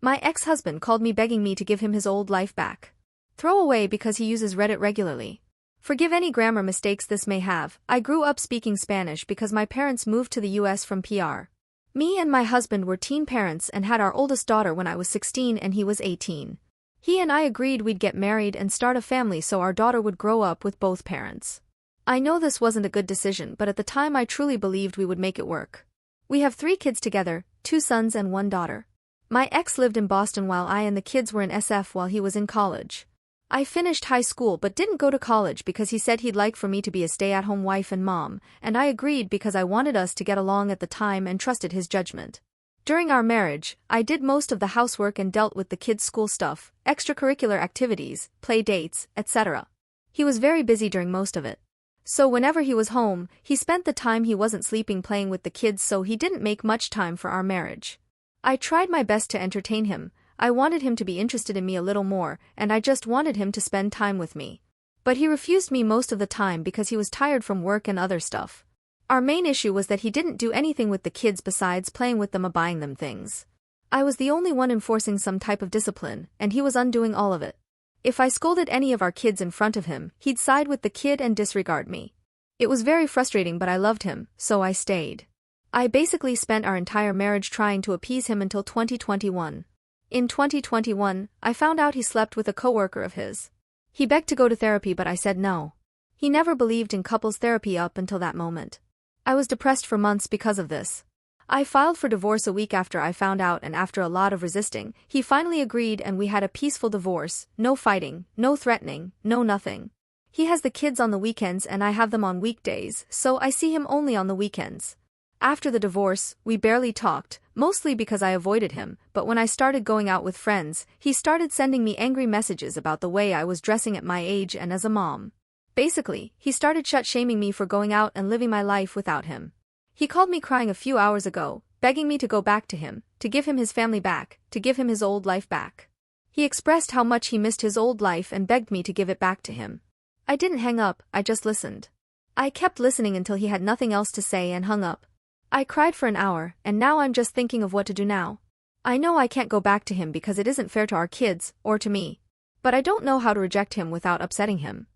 My ex-husband called me begging me to give him his old life back. Throw away because he uses Reddit regularly. Forgive any grammar mistakes this may have. I grew up speaking Spanish because my parents moved to the US from PR. Me and my husband were teen parents and had our oldest daughter when I was 16 and he was 18. He and I agreed we'd get married and start a family so our daughter would grow up with both parents. I know this wasn't a good decision, but at the time I truly believed we would make it work. We have 3 kids together, 2 sons and 1 daughter. My ex lived in Boston while I and the kids were in SF while he was in college. I finished high school but didn't go to college because he said he'd like for me to be a stay-at-home wife and mom, and I agreed because I wanted us to get along at the time and trusted his judgment. During our marriage, I did most of the housework and dealt with the kids' school stuff, extracurricular activities, play dates, etc. He was very busy during most of it. So whenever he was home, he spent the time he wasn't sleeping playing with the kids, so he didn't make much time for our marriage. I tried my best to entertain him. I wanted him to be interested in me a little more, and I just wanted him to spend time with me. But he refused me most of the time because he was tired from work and other stuff. Our main issue was that he didn't do anything with the kids besides playing with them or buying them things. I was the only one enforcing some type of discipline, and he was undoing all of it. If I scolded any of our kids in front of him, he'd side with the kid and disregard me. It was very frustrating, but I loved him, so I stayed. I basically spent our entire marriage trying to appease him until 2021. In 2021, I found out he slept with a coworker of his. He begged to go to therapy but I said no. He never believed in couples therapy up until that moment. I was depressed for months because of this. I filed for divorce a week after I found out, and after a lot of resisting, he finally agreed and we had a peaceful divorce, no fighting, no threatening, no nothing. He has the kids on the weekends and I have them on weekdays, so I see him only on the weekends. After the divorce, we barely talked, mostly because I avoided him, but when I started going out with friends, he started sending me angry messages about the way I was dressing at my age and as a mom. Basically, he started shaming me for going out and living my life without him. He called me crying a few hours ago, begging me to go back to him, to give him his family back, to give him his old life back. He expressed how much he missed his old life and begged me to give it back to him. I didn't hang up, I just listened. I kept listening until he had nothing else to say and hung up. I cried for an hour, and now I'm just thinking of what to do now. I know I can't go back to him because it isn't fair to our kids, or to me. But I don't know how to reject him without upsetting him.